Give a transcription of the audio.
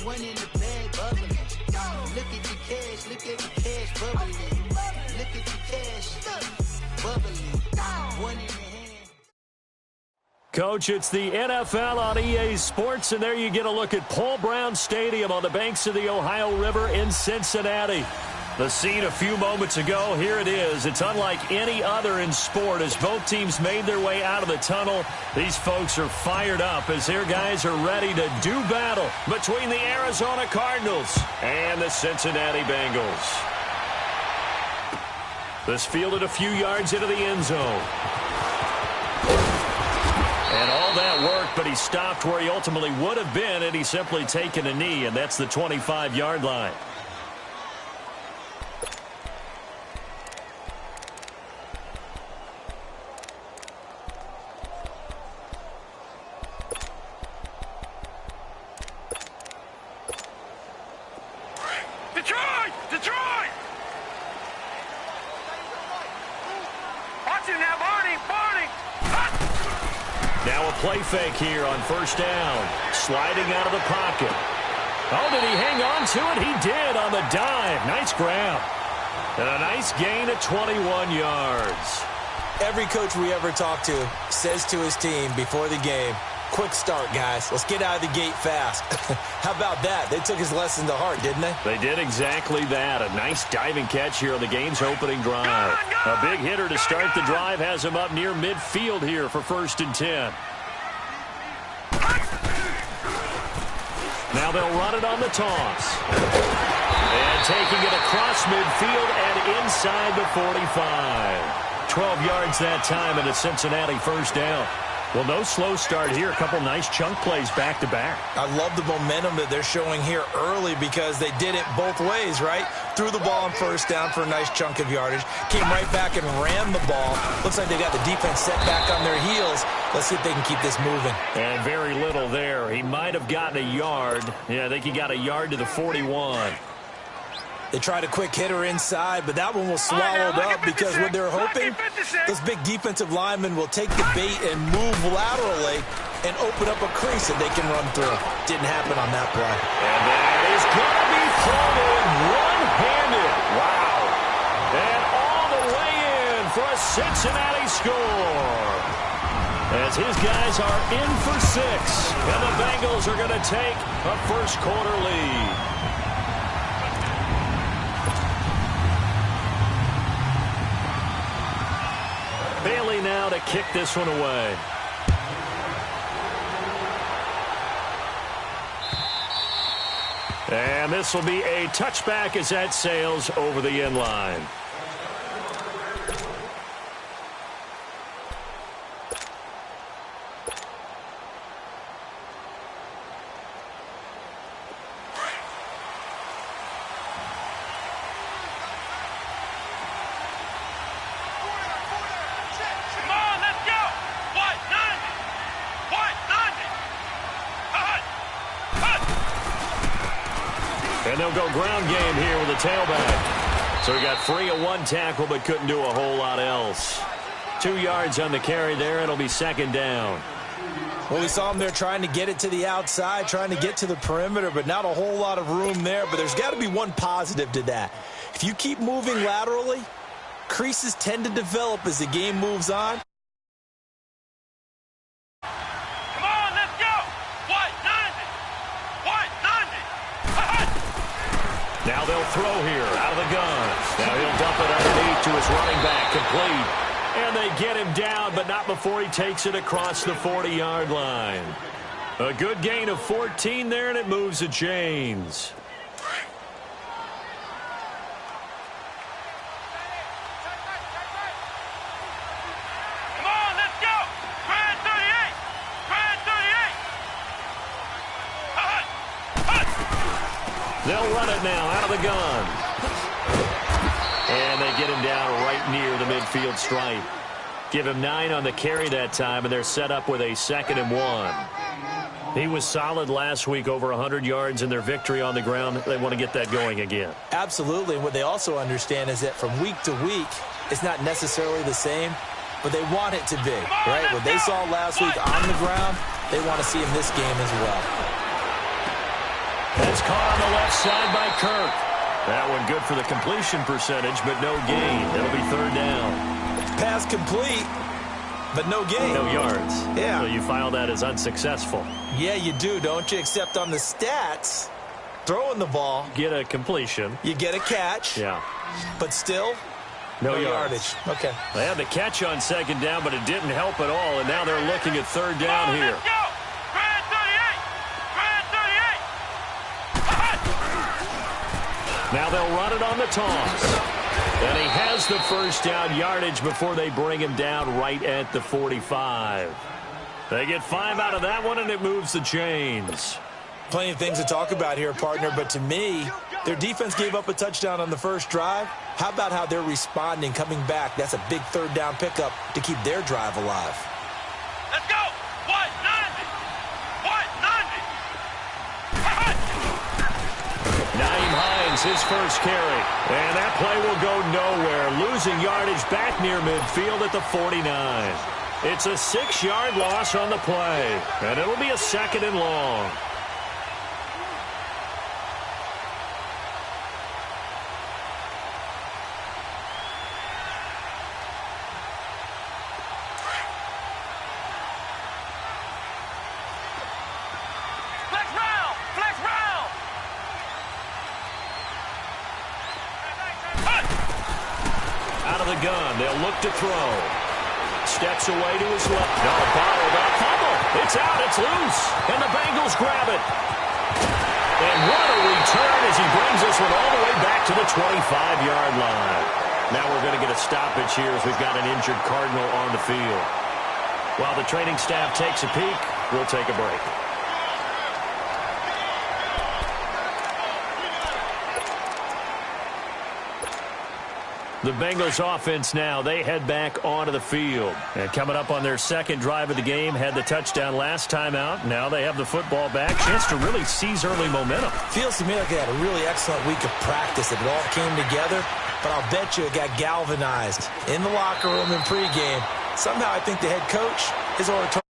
One in the bag, bubbling. Look at the cash, look at the cash, bubbling. Look at the cash, bubbling. One in the hand. Coach, it's the NFL on EA Sports, and there you get a look at Paul Brown Stadium on the banks of the Ohio River in Cincinnati. The scene a few moments ago, here it is. It's unlike any other in sport as both teams made their way out of the tunnel. These folks are fired up as their guys are ready to do battle between the Arizona Cardinals and the Cincinnati Bengals. This fielded a few yards into the end zone. And all that worked, but he stopped where he ultimately would have been had he simply taken a knee, and that's the 25-yard line. Detroit! Watch it now, Barney! Now a play fake here on first down. Sliding out of the pocket. Oh, did he hang on to it? He did on the dive. Nice grab. And a nice gain of 21 yards. Every coach we ever talk to says to his team before the game, quick start, guys. Let's get out of the gate fast. How about that? They took his lesson to heart, didn't they? They did exactly that. A nice diving catch here on the game's opening drive. A big hitter to start the drive has him up near midfield here for 1st and 10. Now they'll run it on the toss. And taking it across midfield and inside the 45. 12 yards that time and a Cincinnati first down. Well, no slow start here. A couple nice chunk plays back-to-back. I love the momentum that they're showing here early because they did it both ways, right? Threw the ball on first down for a nice chunk of yardage. Came right back and ran the ball. Looks like they got the defense set back on their heels. Let's see if they can keep this moving. And very little there. He might have gotten a yard. Yeah, I think he got a yard to the 41. They tried a quick hitter inside, but that one was swallowed up because what they're hoping, those big defensive linemen will take the bait and move laterally and open up a crease that they can run through. Didn't happen on that play. And that is going to be thrown in one-handed. Wow. And all the way in for a Cincinnati score. As his guys are in for 6, and the Bengals are going to take a first-quarter lead. Bailey now to kick this one away. And this will be a touchback as that sails over the end line. And they'll go ground game here with a tailback. So he got free of one tackle but couldn't do a whole lot else. 2 yards on the carry there. It'll be 2nd down. Well, we saw him there trying to get it to the outside, trying to get to the perimeter, but not a whole lot of room there. But there's got to be one positive to that. If you keep moving laterally, creases tend to develop as the game moves on. Now they'll throw here out of the gun. Now he'll dump it underneath to his running back, complete. And they get him down, but not before he takes it across the 40-yard line. A good gain of 14 there, and it moves the chains. They'll run it now out of the gun. And they get him down right near the midfield stripe. Give him 9 on the carry that time, and they're set up with a 2nd and 1. He was solid last week, over 100 yards in their victory on the ground. They want to get that going again. Absolutely. And what they also understand is that from week to week, it's not necessarily the same, but they want it to be, right? What they saw last week on the ground, they want to see in this game as well. That's caught on the left side by Kirk. That one good for the completion percentage, but no gain. It'll be third down. Pass complete, but no gain. No yards. Yeah. So you file that as unsuccessful. Yeah, you do, don't you? Except on the stats, throwing the ball. Get a completion. You get a catch. Yeah. But still, no yardage. Okay. They had the catch on second down, but it didn't help at all, and now they're looking at third down here. Let's go! Grand 38! Now they'll run it on the toss. And he has the first down yardage before they bring him down right at the 45. They get 5 out of that one, and it moves the chains. Plenty of things to talk about here, partner, but to me, their defense gave up a touchdown on the first drive. How about how they're responding, coming back? That's a big third down pickup to keep their drive alive. Let's go! 190! 190! Naeem Hines, his first carry. And that play will go nowhere, losing yardage back near midfield at the 49. It's a 6-yard loss on the play, and it'll be a 2nd and long. Gun. They'll look to throw. Steps away to his left. No, bottled up. Fumble. It's out. It's loose. And the Bengals grab it. And what a return as he brings this one all the way back to the 25-yard line. Now we're going to get a stoppage here as we've got an injured Cardinal on the field. While the training staff takes a peek, we'll take a break. The Bengals offense now, they head back onto the field. And coming up on their second drive of the game, had the touchdown last time out. Now they have the football back. Chance to really seize early momentum. Feels to me like they had a really excellent week of practice. It all came together, but I'll bet you it got galvanized in the locker room in pregame. Somehow I think the head coach is oratorical.